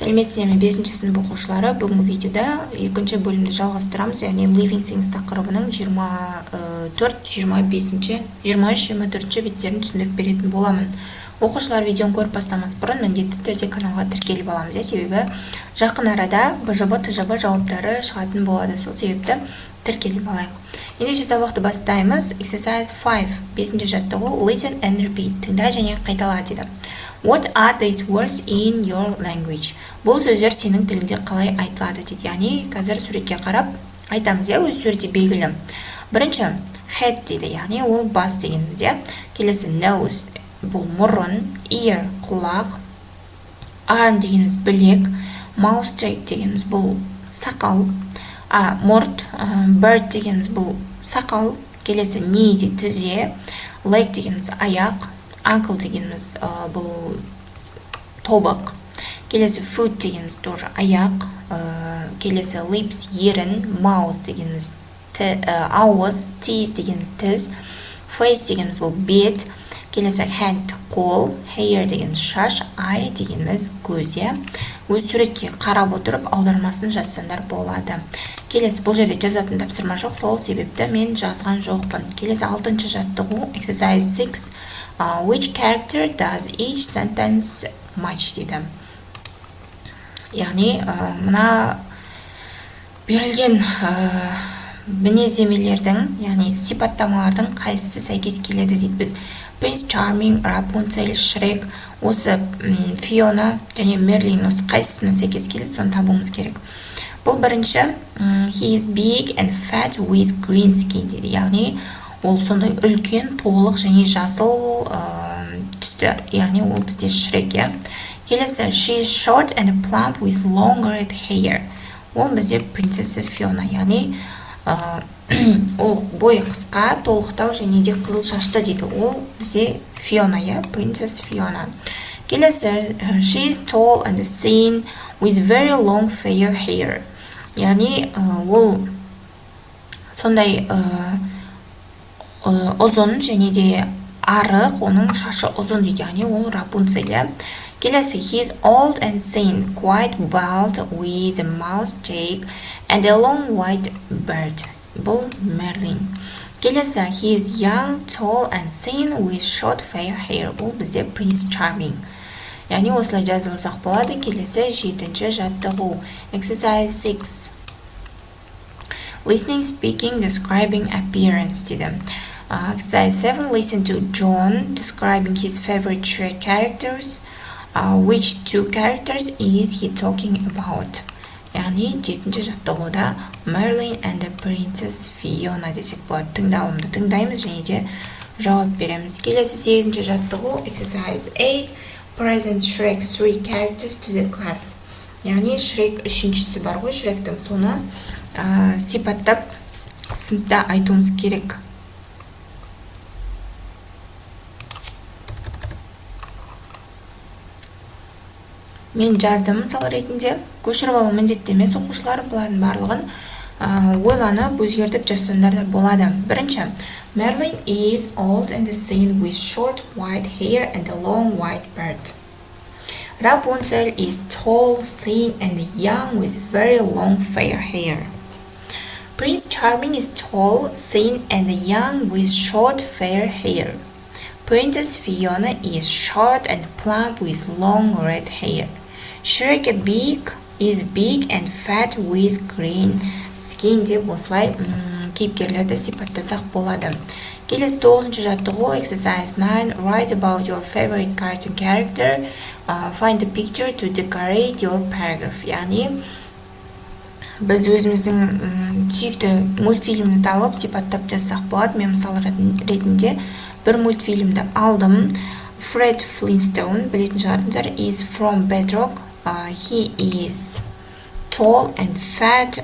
Сәлеметсіздер ме 5-ші сынып оқушылары, бүгінгі видеода екінші бөлімді жалғастырамыз, яғни living things тақырыбының 23-24 беттерін түсіндіріп беретін боламын. Оқушылар видеоны көріп бастамас бұрын міндетті түрде каналға тіркеліп аламыз, себебі жақын арада БЖБ, ТЖБ жауаптары шығатын болады, сол себепті тіркеліп алайық. Ендеше сабақты бастаймыз. Exercise 5, 5-ші жаттығу, listen and repeat, тыңда және қайтала дейді. What are these words in your language? Бұл сөздер сенің тіліңде қалай айтылады дейді. Яғни, қазір суретке қарап айтамыз, өз суретте белгілі. Бірінші, head дейді, яғни ол бас дегеніміз. Келесі, nose, бұл мұрын, ear, құлақ, arm дегеніміз білек, mouth cheek дегеніміз бұл сақал, мұрт, bird дегеніміз бұл сақал, келесі, knee дейді, тізе, leg дегеніміз аяқ, ankle дегеніміз бұл тобық, келесі foot дегеніміз тоже аяқ, келесі lips ерін, mouth дегеніміз ауыз, teeth дегеніміз тіс, face дегеніміз бұл бет, келесі hand қол, hair дегеніміз шаш, eye дегеніміз көз. Өз суретке қарап отырып аудармасын жазсаңдар болады. Келесі, бұл жерде жазатын тапсырма жоқ, сол себепті мен жазған жоқпын. Келесі 6-шы жаттығу, exercise 6, which character does each sentence match дейді. Яғни, мына берілген мінездемелердің, яғни сипаттамалардың қайсысы сәйкес келеді дейді біз. Prince Charming, Rapunzel, Shrek, осы Fiona және Merlin осы қайсысына сәйкес келеді, соны табуымыз керек. Бұл бірінші, he is big and fat with green skin дейді. Яғни, ол сондай үлкен, толық және жасыл түсті. Яғни, ол бізде Shrek. Келесі, she is short and plump with long red hair. Ол бізде принцесса Fiona. Яғни, ол бойы қысқа, толықтау және де қызыл шашты дейді. Ол бізде Fiona, принцесса Fiona. Келесі, she is tall and thin with very long fair hair. Яғни, ол сондай ұзын және де арық, оның шашы ұзын дейді. Яғни, ол Rapunzel. Келесі, he is old and thin, quite bald with a mouse cheek and a long white beard. Бұл Merlin. Келесі, he is young, tall and thin with short fair hair. Бұл бізде Prince Charming. Яғни, осылай жазылсақ болады. Келесі, 7-ші жаттығу. Exercise 6. Listening, speaking, describing appearance дейді. Exercise 7. Listen to John describing his favorite Shrek characters. Which two characters is he talking about? Яғни, 7-ші жаттығуда Merlin and the Princess Fiona десек болады. Тыңдалымды тыңдаймыз және де жауап береміз. Келесі 8-ші жаттығу, exercise 8, present Shrek 3 characters to the class. Яғни, Shrek 3-шісі бар ғой, Shrek'тің соны сипаттап сыныпта айтуымыз керек. Мен жаздым мысал ретінде, көшіріп алу міндетті емес, оқушылар бұлардың барлығын ойланып, өзгертіп жазсаңдар да болады. Бірінші, Merlin is old and thin with short white hair and a long white beard. Rapunzel is tall, thin and young with very long fair hair. Prince Charming is tall, thin and young with short fair hair. Princess Fiona is short and plump with long red hair. Shrek is big and fat with green skin деп осылай кейіпкерлерді сипаттасақ болады. Келесі 9-ші жаттығу, exercise 9, write about your favorite cartoon character, find a picture to decorate your paragraph. Яғни, біз өзіміздің сүйікті мультфильмімізді алып сипаттап жазсақ болады. Мен мысал ретінде бір мультфильмді алдым. Fred Flintstone, білетін шығарсыздар, is from Bedrock. He is tall and fat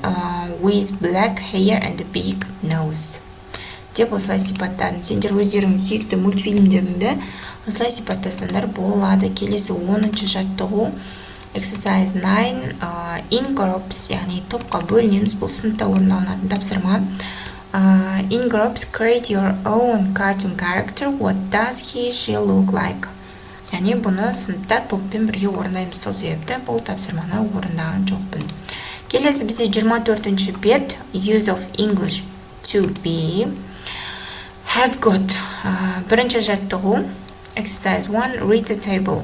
with black hair and a big nose. Деп осылай сипаттадым. Сендер өздерің сүйікті мультфильмдеріңді осылай сипаттасаңдар болады. Келесі 10-ші жаттығу, exercise 9, in groups, яғни топқа бөлінеміз. Бұл сыныпта орындалатын тапсырма. In groups, create your own cartoon character. What does he, she look like? Яғни бұны сыныпта топпен бірге орындаймыз. Сол себепті бұл тапсырманы орындаған жоқпын. Келесі бізде 24-ші бет, use of English to be. Have got. Бірінші жаттығу, exercise 1, read the table.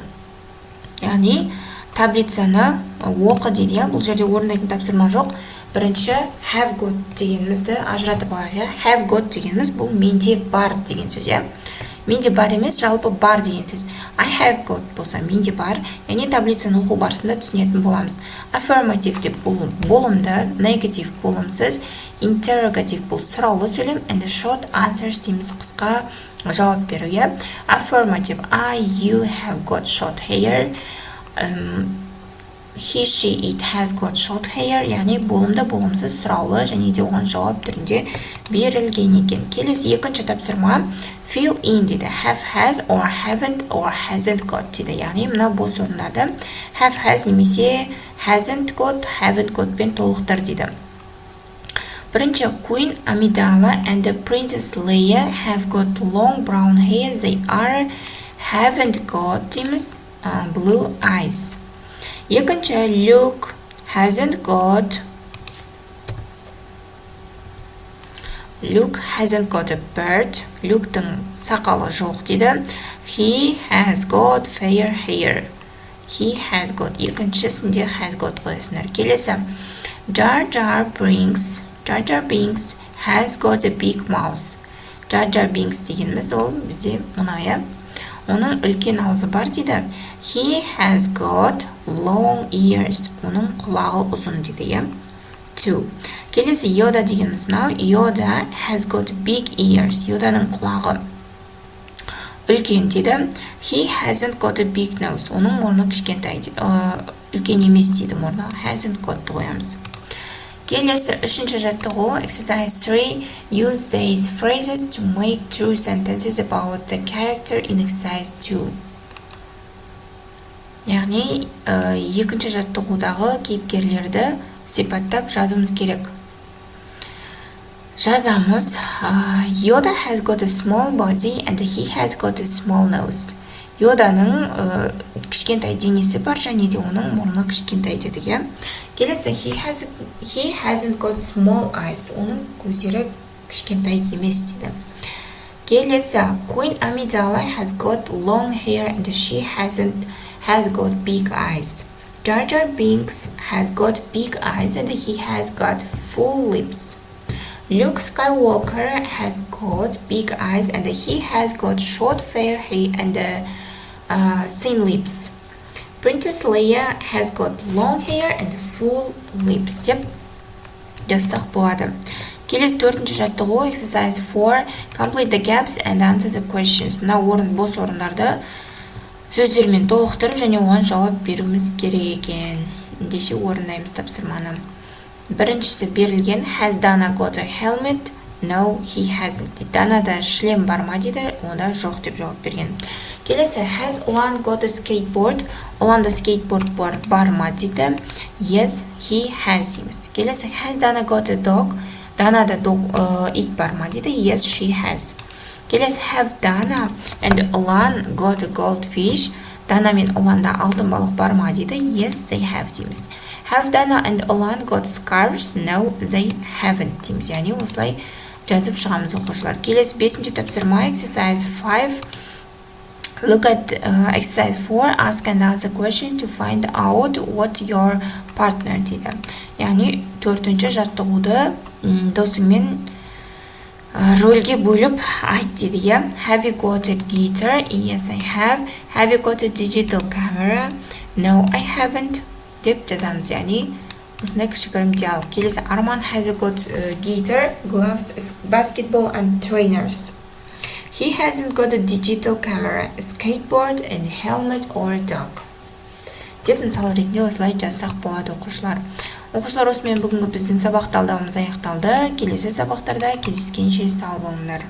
Яғни таблицаны оқы дейді. Бұл жерде орындайтын тапсырма жоқ. Бірінші have got дегенімізді ажыратып алайық. Have got дегеніміз бұл менде бар деген сөз. Менде бар емес, жалпы бар деген сөз. I have got болса менде бар, яғни таблицаны оқу барысында түсінетін боламыз. Affirmative деп бұл болымды, negative болымсыз, interrogative бұл сұраулы сөйлем, and short answers дейміз, қысқа жауап беру. Affirmative, you have got short hair. He, she, it has got short hair. Яғни болымды болымсыз сұраулы және де оған жауап түрінде берілген екен. Келесі екінші тапсырма fill in дейді. Have, has, or haven't, or hasn't got дейді. Яғни мына бос орындарды have, has немесе hasn't got, haven't got пен толықтыр дейді. Бірінші Queen Amidala and the Princess Leia have got long brown hair. They are haven't got дейміз blue eyes. Екінші Luke hasn't got a beard. Luke'тың сақалы жоқ дейді. He has got fair hair. He has got. Екіншісінде has got қойсынар. Келесі Jar Jar Binks has got a big mouth. Jar Jar Binks дегеніміз ол бізде мұнайы. Оның үлкен аузы бар дейді. He has got long ears. Оның құлағы ұзын дейді. 2. Келесі Yoda дегеніміз мынау. Yoda has got big ears. Yodaның құлағы үлкен дейді. He hasn't got a big nose. Оның мұрны кішкентай дейді. Үлкен емес дейді мұрны. Hasn't got қоямыз. Келесі үшінші жаттығу, exercise 3, use these phrases to make true sentences about the character in exercise 2. Яғни екінші жаттығудағы кейіпкерлерді сипаттап жазуымыз керек. Жазамыз. Yoda has got a small body and he has got a small nose. Yodaның кішкентай денесі бар және де оның мұрны кішкентай деді. Келесі he hasn't got small eyes. Оның көздері кішкентай емес деді. Келесі Queen Amidala has got long hair and she has got big eyes. Jar Jar Binks has got big eyes and he has got full lips. Luke Skywalker has got big eyes and he has got short fair hair and thin lips. Princess Leia has got long hair and full lips деп жазсақ болады. Келесі төртінші жаттығу, exercise 4, complete the gaps and answer the questions. Мына бос орындарды сөздермен толықтырып және оған жауап беруіміз керек екен. Ендеше орындаймыз тапсырманы. Біріншісі берілген has Dana got a helmet? No, he hasn't. Данада шлем бар ма дейді, онда жоқ деп жауап берген. Келесі has Ulan got a skateboard? Уланда скейтборд бар ма дейді. Yes, he has дейміз. Келесі has Dana got a dog? Данада ит бар ма дейді. Yes, she has. Келесі have Dana and Ulan got a goldfish? Дана мен Уланда алтын балық бар ма дейді. Yes, they have дейміз. Have Dana and Ulan got scarves? No, they haven't дейміз. Яғни осылай жазып шығамыз оқушылар. Келесі 5-ші тапсырма, exercise 5. Look at exercise 4. Ask and answer question to find out what your partner дейді. Яғни 4-ші жаттығуды досыңмен рөлге бөліп айт дейді. Have you got a guitar? Yes, I have. Have you got a digital camera? No, I haven't. деп жазамыз. Яғни осындай кішігірім диалог. Келесі Арман has got guitar, gloves, basketball and trainers. He hasn't got a digital camera, a skateboard, and helmet or a dog. Деп мысал ретінде осылай жазсақ болады оқушылар. Оқушылар, осымен бүгінгі біздің сабақ талдауымыз аяқталды. Келесі сабақтарда кездескенше сау болыңдар.